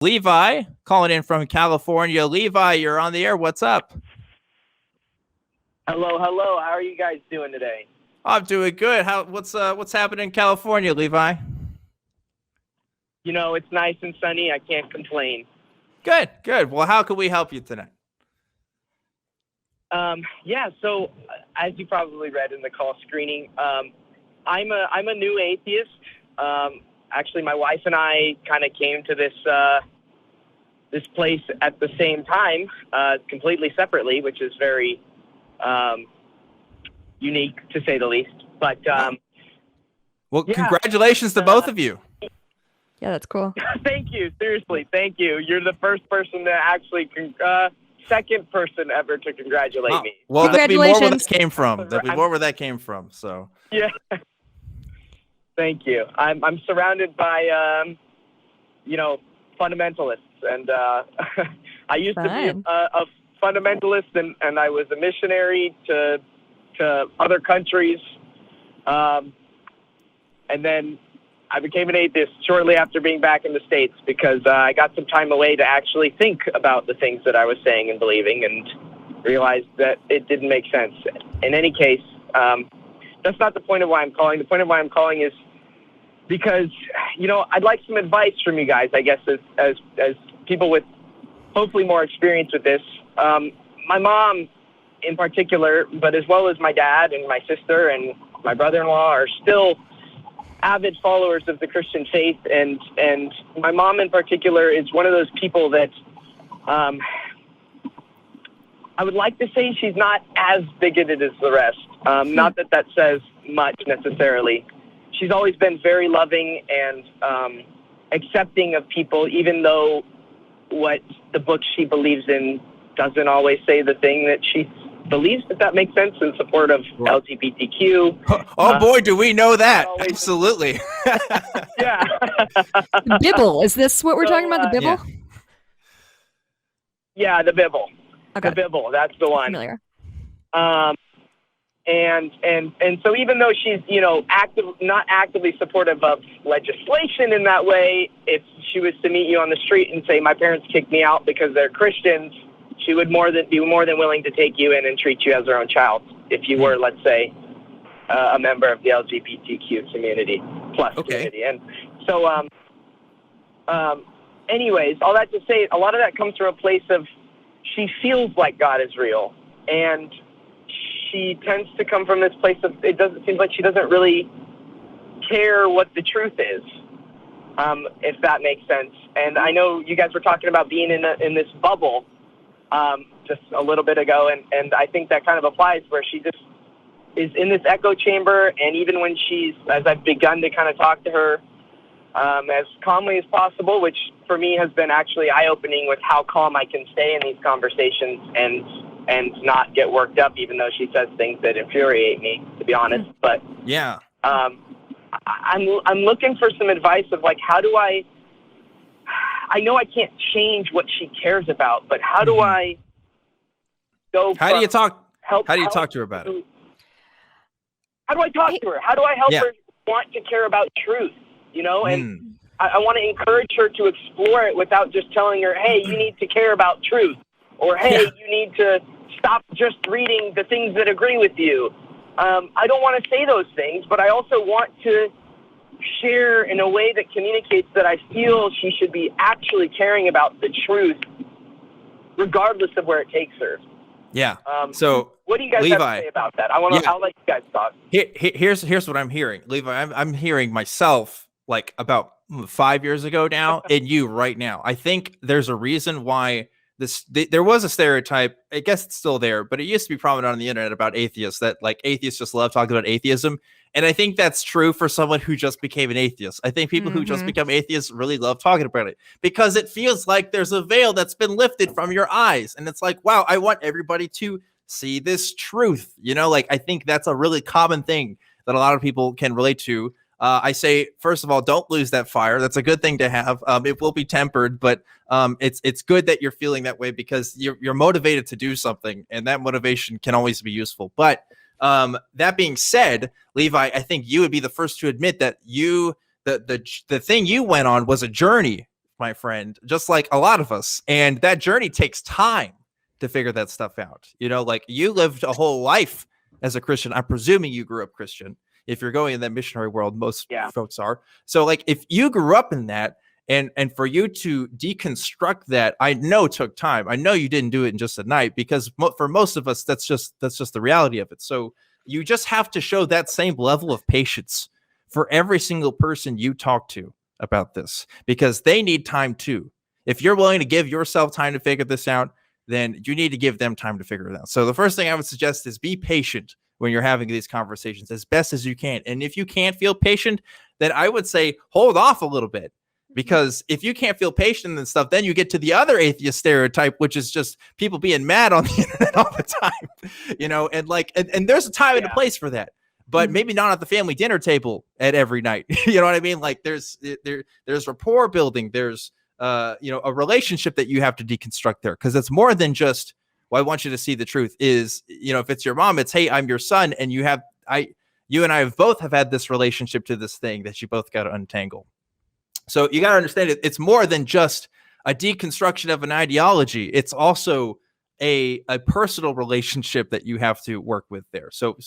Levi calling in from California. Levi, you're on the air. What's up? Hello. How are you guys doing today? I'm doing good. What's happening in California, Levi? You know, it's nice and sunny. I can't complain. Good. Well, how can we help you tonight? So as you probably read in the call screening, I'm a new atheist. Actually, my wife and I kind of came to this place at the same time, completely separately, which is very unique to say the least. But congratulations to both of you. Yeah, that's cool. Thank you. Seriously, thank you. You're the first person to actually, second person ever to congratulate me. Well, that'd be more where that came from. So yeah. Thank you. I'm surrounded by fundamentalists, and I used to be a fundamentalist, and I was a missionary to other countries, and then I became an atheist shortly after being back in the States because I got some time away to actually think about the things that I was saying and believing, and realized that it didn't make sense. In any case, that's not the point of why I'm calling. The point of why I'm calling is because, I'd like some advice from you guys, I guess, as people with hopefully more experience with this. My mom in particular, but as well as my dad and my sister and my brother-in-law are still avid followers of the Christian faith, and my mom in particular is one of those people that I would like to say she's not as bigoted as the rest. Not that says much necessarily. She's always been very loving and accepting of people, even though what the book she believes in doesn't always say the thing that she believes, if that makes sense, in support of LGBTQ. Oh boy, do we know that. Absolutely. Yeah. Bibble. Is this what we're talking about, the Bibble? Yeah, the Bibble. Okay. The Bibble, that's the one. Familiar. And so even though she's, not actively supportive of legislation in that way, if she was to meet you on the street and say, my parents kicked me out because they're Christians, she would be more than willing to take you in and treat you as her own child if you were, let's say, a member of the LGBTQ community plus community. And so, anyways, all that to say, a lot of that comes from a place of she feels like God is real, and she tends to come from this place of it seem like she doesn't really care what the truth is, if that makes sense. And I know you guys were talking about being in this bubble just a little bit ago, and I think that kind of applies where she just is in this echo chamber, and even when as I've begun to kind of talk to her as calmly as possible, which for me has been actually eye-opening with how calm I can stay in these conversations and not get worked up, even though she says things that infuriate me, to be honest. But yeah, I'm looking for some advice of like, how do I know I can't change what she cares about, but how do I go? How do you talk to her about it? How do I talk to her? How do I help her want to care about truth? And I want to encourage her to explore it without just telling her, hey, you need to care about truth, or hey, you need to stop just reading the things that agree with you. I don't want to say those things, but I also want to share in a way that communicates that I feel she should be actually caring about the truth, regardless of where it takes her. Yeah. So what do you guys Levi, have to say about that? I'll let you guys talk. Here's what I'm hearing, Levi. I'm hearing myself like about 5 years ago now, and you right now. I think there's a reason why there was a stereotype. I guess it's still there, but it used to be prominent on the internet about atheists, that like atheists just love talking about atheism. And I think that's true for someone who just became an atheist. I think people who just become atheists really love talking about it because it feels like there's a veil that's been lifted from your eyes. And it's like, wow, I want everybody to see this truth. Like I think that's a really common thing that a lot of people can relate to. I say, first of all, don't lose that fire. That's a good thing to have. It will be tempered, but it's good that you're feeling that way because you're motivated to do something, and that motivation can always be useful. But that being said, Levi, I think you would be the first to admit that the thing you went on was a journey my friend, just like a lot of us. And that journey takes time to figure that stuff out. You know, like you lived a whole life as a Christian. I'm presuming you grew up Christian. If you're going in that missionary world, most folks are. So like if you grew up in that, and for you to deconstruct that, I know took time. I know you didn't do it in just a night, because for most of us, that's just the reality of it. So you just have to show that same level of patience for every single person you talk to about this, because they need time too. If you're willing to give yourself time to figure this out, then you need to give them time to figure it out. So the first thing I would suggest is be patient when you're having these conversations as best as you can. And if you can't feel patient, then I would say hold off a little bit. Because if you can't feel patient and stuff, then you get to the other atheist stereotype, which is just people being mad on the internet all the time, you know, and like, and there's a time and a place for that, but maybe not at the family dinner table at every night. You know what I mean? Like there's rapport building. There's, you know, a relationship that you have to deconstruct there. Cause it's more than just, well, I want you to see the truth is, you know, if it's your mom, it's, hey, I'm your son. And you and I have both have had this relationship to this thing that you both got to untangle. So you got to understand it. It's more than just a deconstruction of an ideology. It's also a personal relationship that you have to work with there. So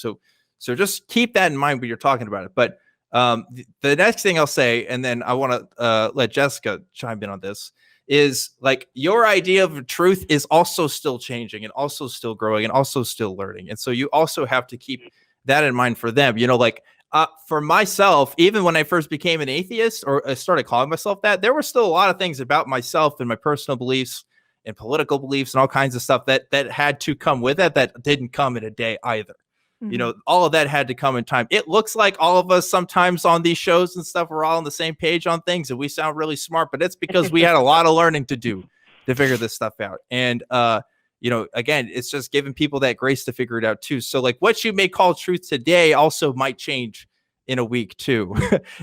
just keep that in mind when you're talking about it. But the next thing I'll say, and then I want to let Jessica chime in on this, is like your idea of truth is also still changing and also still growing and also still learning. And so you also have to keep that in mind for them. You know, like, for myself, even when I first became an atheist, or I started calling myself that, there were still a lot of things about myself and my personal beliefs and political beliefs and all kinds of stuff that had to come with it, that didn't come in a day either. You know, all of that had to come in time. It looks like all of us sometimes on these shows and stuff, we're all on the same page on things and we sound really smart, but it's because we had a lot of learning to do to figure this stuff out. And, you know, again, it's just giving people that grace to figure it out too. So like what you may call truth today also might change in a week too.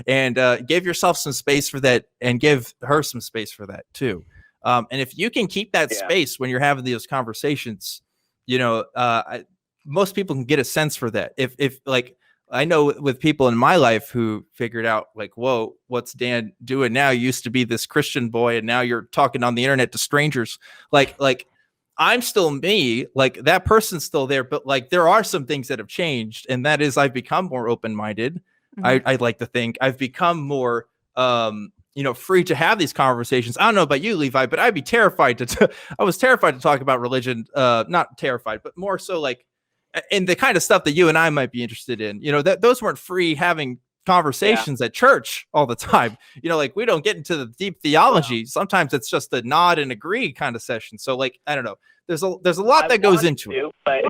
And give yourself some space for that, and give her some space for that too. And if you can keep that space when you're having those conversations, you know, most people can get a sense for that. If like, I know with people in my life who figured out like, whoa, what's Dan doing now? You used to be this Christian boy and now you're talking on the internet to strangers. Like I'm still me, like that person's still there, but like there are some things that have changed, and that is I've become more open-minded. I'd like to think I've become more, you know, free to have these conversations. I don't know about you, Levi, but I'd be terrified I was terrified to talk about religion. Not terrified, but more so like in the kind of stuff that you and I might be interested in. You know, that those weren't free having conversations at church all the time. You know, like we don't get into the deep theology. Sometimes it's just a nod and agree kind of session. So like, I don't know. There's a lot that goes into it. But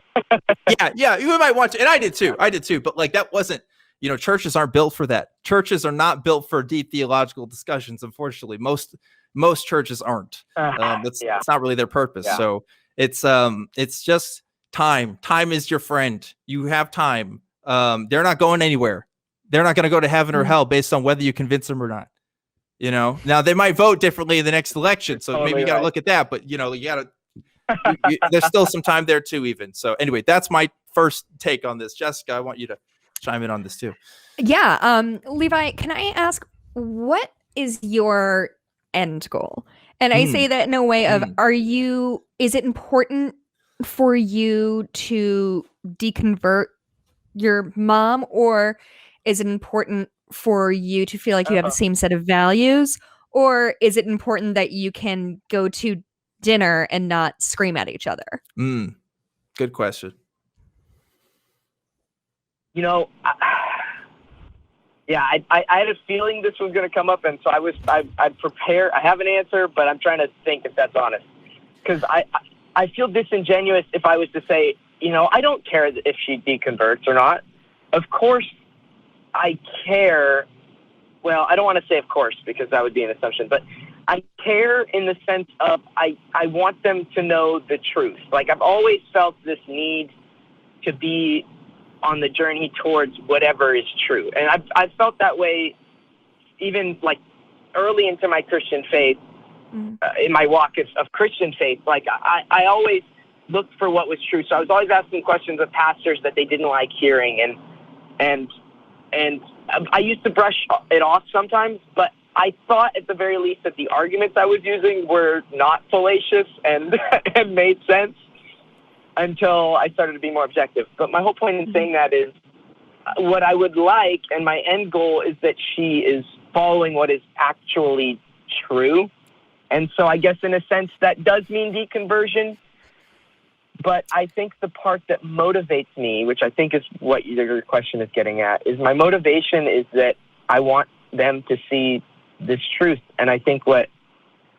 yeah, you might want to, and I did too. But like that wasn't, you know, churches aren't built for that. Churches are not built for deep theological discussions. Unfortunately, most churches aren't. That's not really their purpose. Yeah. So it's just time. Time is your friend. You have time. They're not going anywhere. They're not going to go to heaven or hell based on whether you convince them or not. You know, now they might vote differently in the next election. So maybe you got to look at that, but you know, you got to, there's still some time there too, even. So anyway, that's my first take on this. Jessica, I want you to chime in on this too. Yeah. Levi, can I ask, what is your end goal? And I say that in a way of, is it important for you to deconvert your mom, or is it important for you to feel like you have the same set of values, or is it important that you can go to dinner and not scream at each other? Good question. You know, I had a feeling this was going to come up, and so I'd prepare. I have an answer, but I'm trying to think if that's honest, because I feel disingenuous if I was to say, you know, I don't care if she deconverts or not. Of course, I care. Well, I don't want to say of course, because that would be an assumption, but I care in the sense of I want them to know the truth. Like I've always felt this need to be on the journey towards whatever is true. And I've felt that way even like early into my Christian faith, in my walk of Christian faith. Like I always looked for what was true. So I was always asking questions of pastors that they didn't like hearing. And I used to brush it off sometimes, but I thought at the very least that the arguments I was using were not fallacious and and made sense until I started to be more objective. But my whole point in saying that is what I would like, and my end goal is that she is following what is actually true. And so I guess in a sense that does mean deconversion. But I think the part that motivates me, which I think is what your question is getting at, is my motivation is that I want them to see this truth. And I think what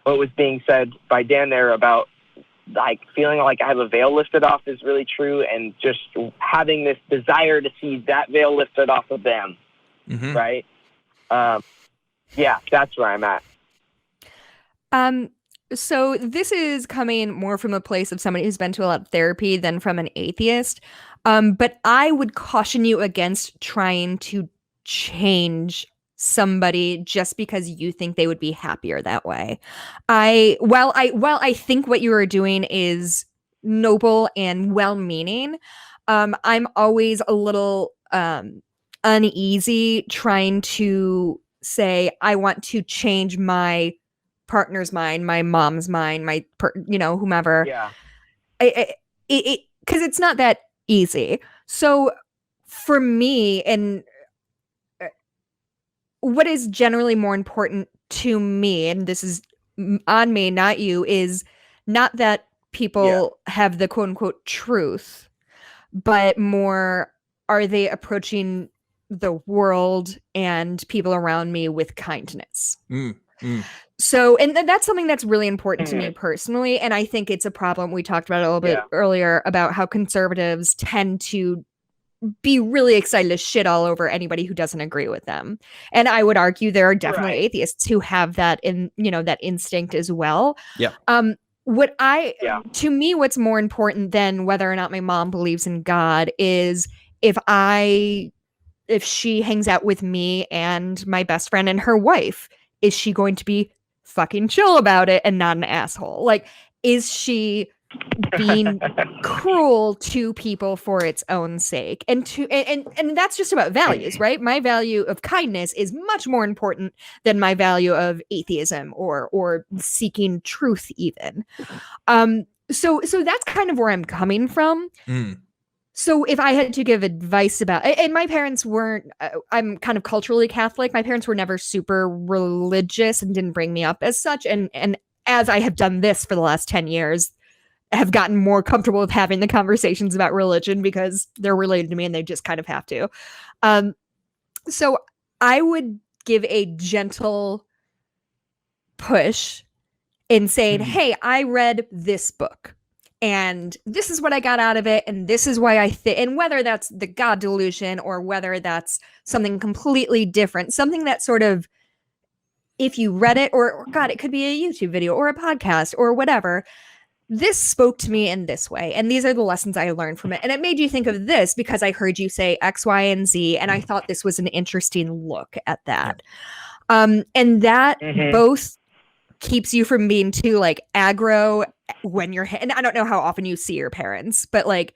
was being said by Dan there about like feeling like I have a veil lifted off is really true, and just having this desire to see that veil lifted off of them, right? Yeah, that's where I'm at. So this is coming more from a place of somebody who's been to a lot of therapy than from an atheist. But I would caution you against trying to change somebody just because you think they would be happier that way. While I think what you are doing is noble and well-meaning, I'm always a little uneasy trying to say I want to change my partner's mind, my mom's mind, whomever. Yeah. Because it's not that easy. So for me, and what is generally more important to me, and this is on me, not you, is not that people have the quote unquote truth, but more, are they approaching the world and people around me with kindness? So, and that's something that's really important to me personally. And I think it's a problem. We talked about it a little bit earlier about how conservatives tend to be really excited to shit all over anybody who doesn't agree with them. And I would argue there are definitely atheists who have that that instinct as well. Yeah. To me, what's more important than whether or not my mom believes in God is if she hangs out with me and my best friend and her wife, is she going to be fucking chill about it and not an asshole? Like, is she being cruel to people for its own sake? And that's just about values, right? My value of kindness is much more important than my value of atheism or seeking truth even. So that's kind of where I'm coming from. So if I had to give advice about, and my parents weren't, I'm kind of culturally Catholic. My parents were never super religious and didn't bring me up as such. And as I have done this for the last 10 years, have gotten more comfortable with having the conversations about religion because they're related to me and they just kind of have to. So I would give a gentle push in saying, hey, I read this book. And this is what I got out of it. And this is why I think, and whether that's the God delusion or whether that's something completely different, something that sort of, if you read it or God, it could be a YouTube video or a podcast or whatever, this spoke to me in this way. And these are the lessons I learned from it. And it made you think of this because I heard you say X, Y, and Z. And I thought this was an interesting look at that. And that both keeps you from being too like aggro when you're, and I don't know how often you see your parents, but like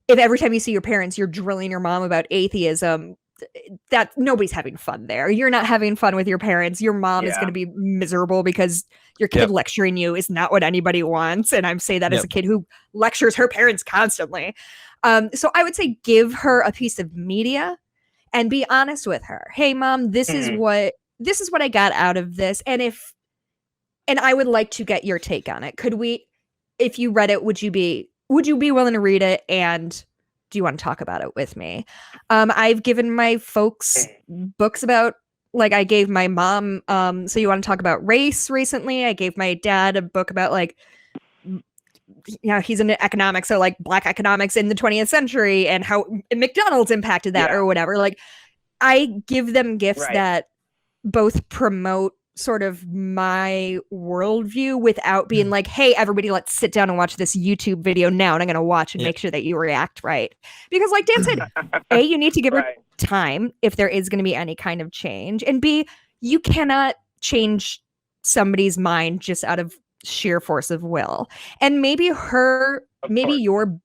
if every time you see your parents, you're drilling your mom about atheism, that nobody's having fun there. You're not having fun with your parents. Your mom is going to be miserable because your kid lecturing you is not what anybody wants. And I'm saying that as a kid who lectures her parents constantly. So I would say give her a piece of media and be honest with her. Hey, mom, this is what I got out of this. And I would like to get your take on it. Could we, if you read it, would you be willing to read it? And do you want to talk about it with me? I've given my folks books about, like I gave my mom, So You Want to Talk About Race recently. I gave my dad a book about like, he's into economics. So like Black economics in the 20th century and how McDonald's impacted that or whatever. Like I give them gifts that both promote sort of my worldview without being like, hey, everybody, let's sit down and watch this YouTube video now. And I'm going to watch and make sure that you react right. Because like Dan said, you need to give her time if there is going to be any kind of change. And B, you cannot change somebody's mind just out of sheer force of will. And maybe you're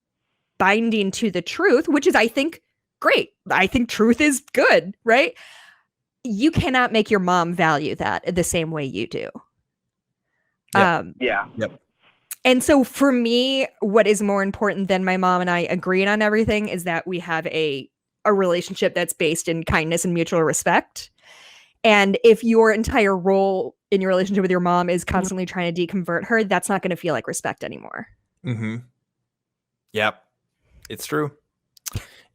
binding to the truth, which is, I think, great. I think truth is good, right? you cannot make your mom value that the same way you do. Yep. Yep. And so for me, what is more important than my mom and I agreeing on everything is that we have a relationship that's based in kindness and mutual respect. And if your entire role in your relationship with your mom is constantly trying to deconvert her, that's not going to feel like respect anymore. Mm-hmm. Yep. It's true.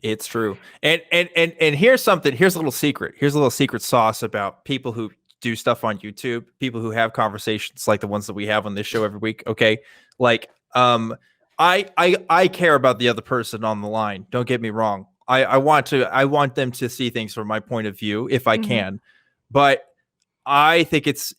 It's true. And here's something. Here's a little secret. Here's a little secret sauce about people who do stuff on YouTube, people who have conversations like the ones that we have on this show every week. Okay. Like, I care about the other person on the line. Don't get me wrong. I want them to see things from my point of view if I can, but I think it's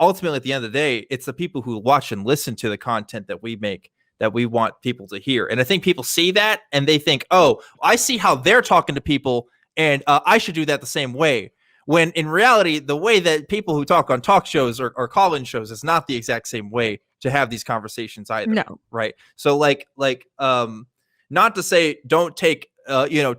ultimately at the end of the day, it's the people who watch and listen to the content that we make that we want people to hear. And I think people see that and they think, oh, I see how they're talking to people and I should do that the same way. When in reality, the way that people who talk on talk shows or call-in shows is not the exact same way to have these conversations either. No. Right. So not to say don't take,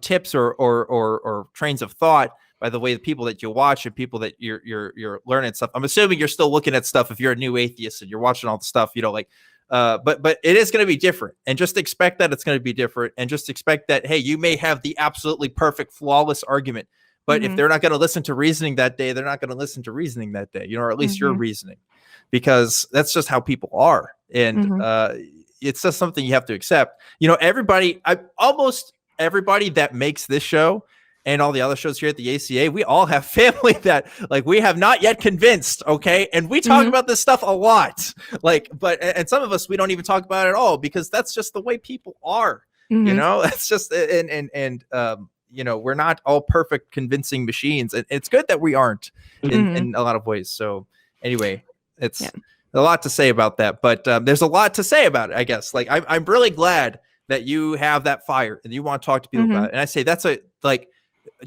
tips or trains of thought by the way the people that you watch and people that you're learning stuff. I'm assuming you're still looking at stuff if you're a new atheist and you're watching all the stuff, but it is going to be different, and just expect that it's going to be different, and just expect that, hey, you may have the absolutely perfect, flawless argument, but if they're not going to listen to reasoning that day, they're not going to listen to reasoning that day, or at least your reasoning, because that's just how people are. And it's just something you have to accept. Almost everybody that makes this show and all the other shows here at the ACA, we all have family that we have not yet convinced. Okay. And we talk about this stuff a lot, and some of us, we don't even talk about it at all because that's just the way people are, that's just, we're not all perfect convincing machines. And it's good that we aren't in a lot of ways. So anyway, it's a lot to say about that, but there's a lot to say about it, I guess. I'm really glad that you have that fire and you want to talk to people about it. And I say,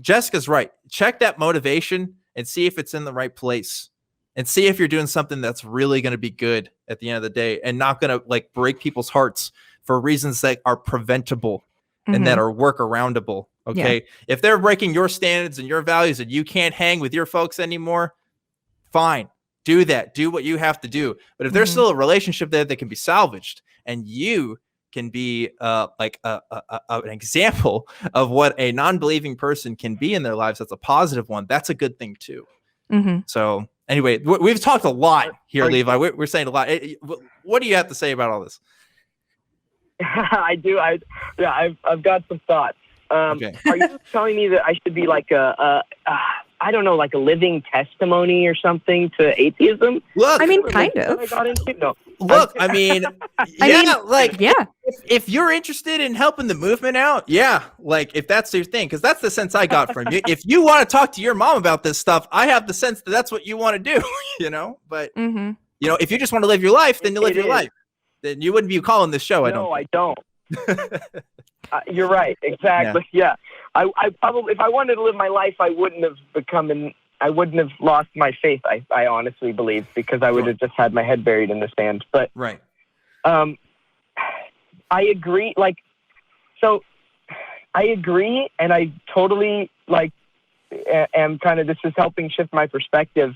Jessica's right. Check that motivation and see if it's in the right place, and see if you're doing something that's really going to be good at the end of the day and not going to break people's hearts for reasons that are preventable and that are workaroundable. Okay. Yeah. If they're breaking your standards and your values and you can't hang with your folks anymore, fine, do that. Do what you have to do. But if there's still a relationship there that can be salvaged and you can be an example of what a non-believing person can be in their lives, that's a positive one. That's a good thing too. So anyway, we've talked a lot here, Levi. We're saying a lot. What do you have to say about all this? I do. I've got some thoughts. Okay. Are you telling me that I should be like a living testimony or something to atheism? Look, I mean, kind of. I got into? No. Look, if you're interested in helping the movement out, if that's your thing, because that's the sense I got from you. If you want to talk to your mom about this stuff, I have the sense that that's what you want to do, But, if you just want to live your life, then you live your life. Then you wouldn't be calling this show, I don't. You're right. Exactly. Yeah. I probably, if I wanted to live my life, I wouldn't have lost my faith. I honestly believe, because I would have just had my head buried in the sand. But right. I agree. I agree, and I totally am kind of. This is helping shift my perspective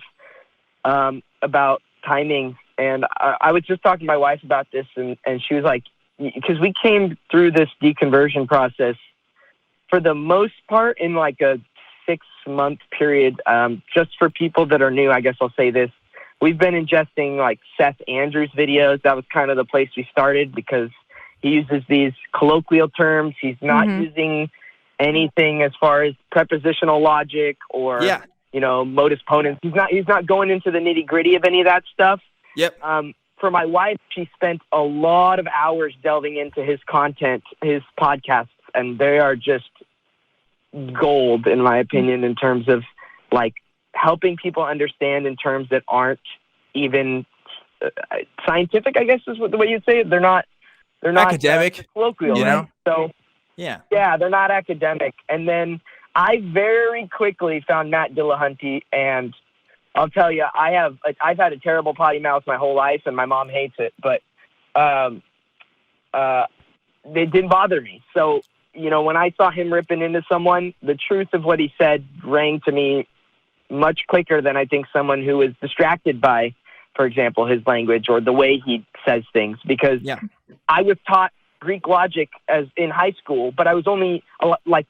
about timing. And I was just talking to my wife about this, and she was like, because we came through this deconversion process for the most part in a 6-month period. Just for people that are new, I guess I'll say this. We've been ingesting Seth Andrews videos. That was kind of the place we started, because he uses these colloquial terms. He's not using anything as far as prepositional logic or, modus ponens. He's not going into the nitty gritty of any of that stuff. Yep. For my wife, she spent a lot of hours delving into his content, his podcasts, and they are just gold, in my opinion, in terms of helping people understand in terms that aren't even scientific, I guess is the way you'd say it. They're not academic, colloquial, right? So yeah, they're not academic. And then I very quickly found Matt Dillahunty, and I'll tell you, I've had a terrible potty mouth my whole life, and my mom hates it, but it didn't bother me. So, when I saw him ripping into someone, the truth of what he said rang to me much quicker than I think someone who is distracted by, for example, his language or the way he says things. Because I was taught Greek logic as in high school, but I was only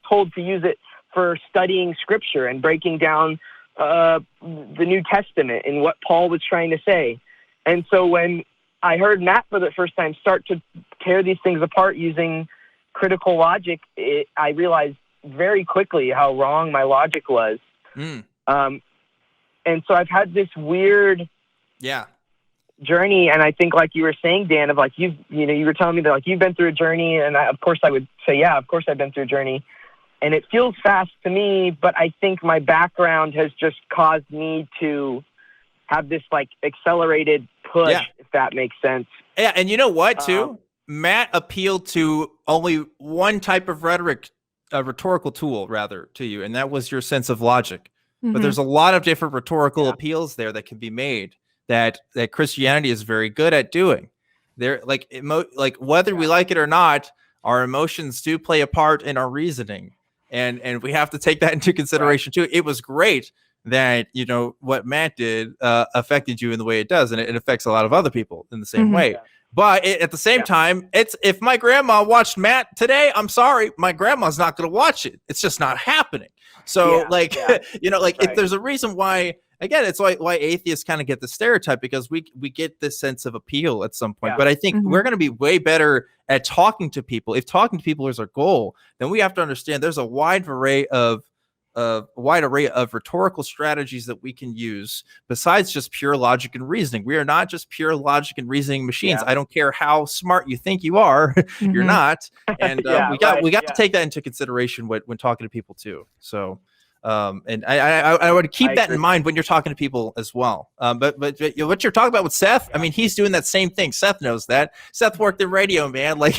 told to use it for studying scripture and breaking down the New Testament and what Paul was trying to say. And so when I heard Matt for the first time start to tear these things apart using critical logic, I realized very quickly how wrong my logic was. And so I've had this weird journey, and I think, like you were saying, Dan, of like you were telling me that like you've been through a journey, and of course I would say, yeah, of course I've been through a journey, and it feels fast to me, but I think my background has just caused me to have this like accelerated push, if that makes sense. Yeah, and you know what, too? Matt appealed to only one type of rhetorical tool, rather, to you, and that was your sense of logic. But there's a lot of different rhetorical appeals there that can be made that Christianity is very good at doing. They're like whether we like it or not, our emotions do play a part in our reasoning, and we have to take that into consideration too. It was great that what Matt did affected you in the way it does, and it affects a lot of other people in the same way. But at the same time, it's if my grandma watched Matt today, I'm sorry, my grandma's not going to watch it. It's just not happening. So if there's a reason why, again, it's why atheists kind of get the stereotype, because we get this sense of appeal at some point. But I think we're going to be way better at talking to people. If talking to people is our goal, then we have to understand there's a wide array of rhetorical strategies that we can use besides just pure logic and reasoning. We are not just pure logic and reasoning machines. I don't care how smart you think you are, you're not. And we got to take that into consideration when talking to people too. So and I would keep that in mind when you're talking to people as well. But what you're talking about with Seth, I mean, he's doing that same thing. Seth knows that. Seth worked in radio, man. Like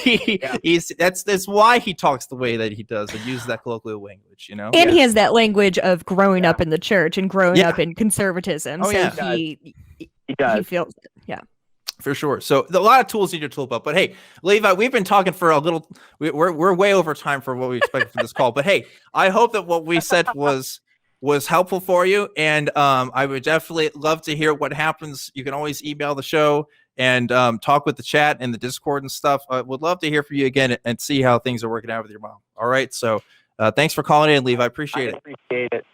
that's why he talks the way that he does and uses that colloquial language, And he has that language of growing up in the church and growing up in conservatism. He feels it. Yeah. For sure. So a lot of tools in your tool belt. But hey, Levi, we've been talking for a little. We're way over time for what we expected from this call. But hey, I hope that what we said was helpful for you. And I would definitely love to hear what happens. You can always email the show and talk with the chat and the Discord and stuff. I would love to hear from you again and see how things are working out with your mom. All right. So thanks for calling in, Levi. I appreciate it.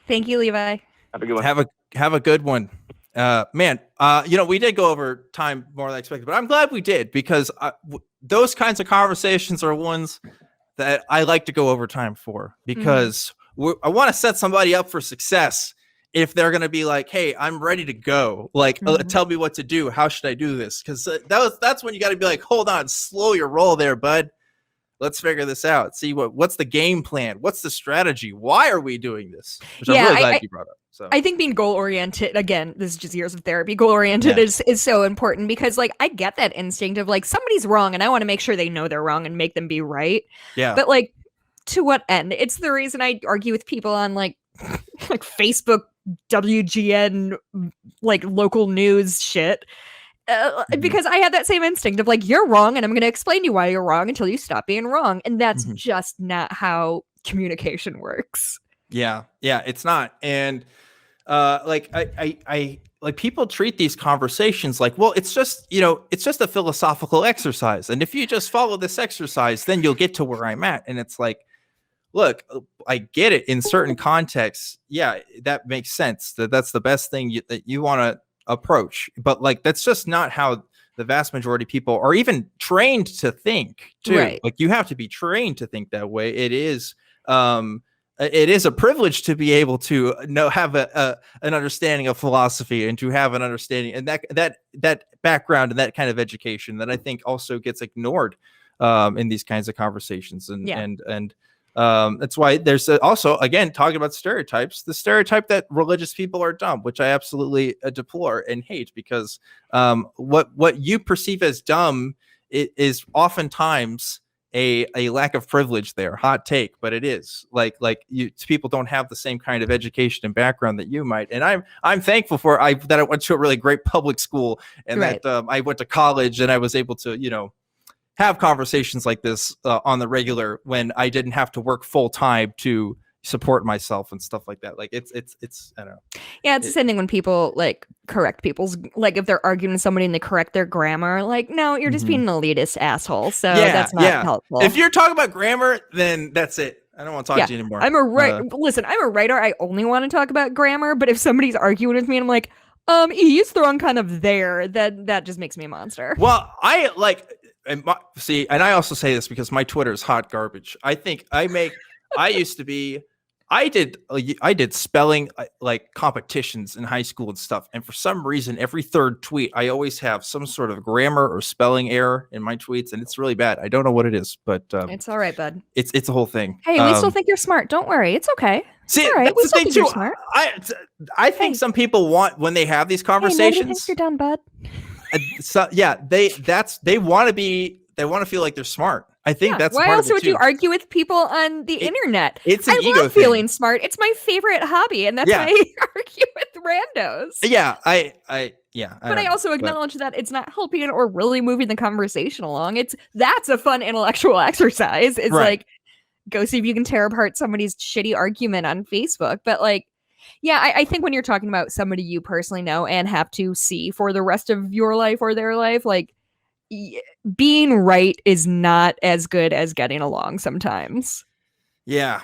Thank you, Levi. Have a good one. Have a good one. Man, we did go over time more than I expected, but I'm glad we did, because those kinds of conversations are ones that I like to go over time for, because I want to set somebody up for success. If they're going to be like, hey, I'm ready to go, like, tell me what to do. How should I do this? Because that's when you got to be like, hold on, slow your roll there, bud. Let's figure this out. See what's the game plan? What's the strategy? Why are we doing this? Which I'm really glad you brought up. So I think being goal-oriented, again, this is just years of therapy, goal-oriented is so important, because like I get that instinct of like somebody's wrong and I want to make sure they know they're wrong and make them be right. Yeah. But like, to what end? It's the reason I argue with people on like Facebook, WGN, like local news shit. Because I had that same instinct of like, you're wrong and I'm going to explain to you why you're wrong until you stop being wrong. And that's just not how communication works. Yeah, it's not. And I people treat these conversations like, well, it's just a philosophical exercise. And if you just follow this exercise, then you'll get to where I'm at. And it's like, look, I get it in certain contexts. Yeah, that makes sense. That's the best thing that you want to approach. But like, that's just not how the vast majority of people are even trained to think too. Right. Like, you have to be trained to think that way. It is a privilege to be able to have an understanding of philosophy and to have an understanding and that background and that kind of education that I think also gets ignored in these kinds of conversations. And that's why there's also, again, talking about stereotypes, the stereotype that religious people are dumb, which I absolutely deplore and hate, because what you perceive as dumb is oftentimes a lack of privilege there. Hot take, but it is like people don't have the same kind of education and background that you might. And I'm thankful that I went to a really great public school, and that I went to college and I was able to, have conversations like this on the regular when I didn't have to work full time to support myself and stuff like that. Like it's I don't know. Yeah, it's the same thing when people like correct people's, like if they're arguing with somebody and they correct their grammar, like, no, you're just being an elitist asshole. So that's not helpful. If you're talking about grammar, then that's it. I don't want to talk to you anymore. Listen, I'm a writer. I only want to talk about grammar, but if somebody's arguing with me and I'm like, he's throwing kind of there, that just makes me a monster. Well, I like, and I also say this because my Twitter is hot garbage. I think I did spelling like competitions in high school and stuff. And for some reason, every third tweet, I always have some sort of grammar or spelling error in my tweets. And it's really bad. I don't know what it is, but it's all right, bud. It's a whole thing. Hey, we still think you're smart. Don't worry. It's okay. See, all right. That's the thing too. I think some people want, when they have these conversations, you're done, bud. So yeah, they want to feel like they're smart. I think that's why part else of it would too. you argue with people on the internet? It's an I ego love thing. feeling smart. It's my favorite hobby, and that's why I argue with randos. Yeah, But I also acknowledge that it's not helping or really moving the conversation along. That's a fun intellectual exercise. It's like, go see if you can tear apart somebody's shitty argument on Facebook. But like, yeah, I think when you're talking about somebody you personally know and have to see for the rest of your life or their life, like, being right is not as good as getting along sometimes. Yeah.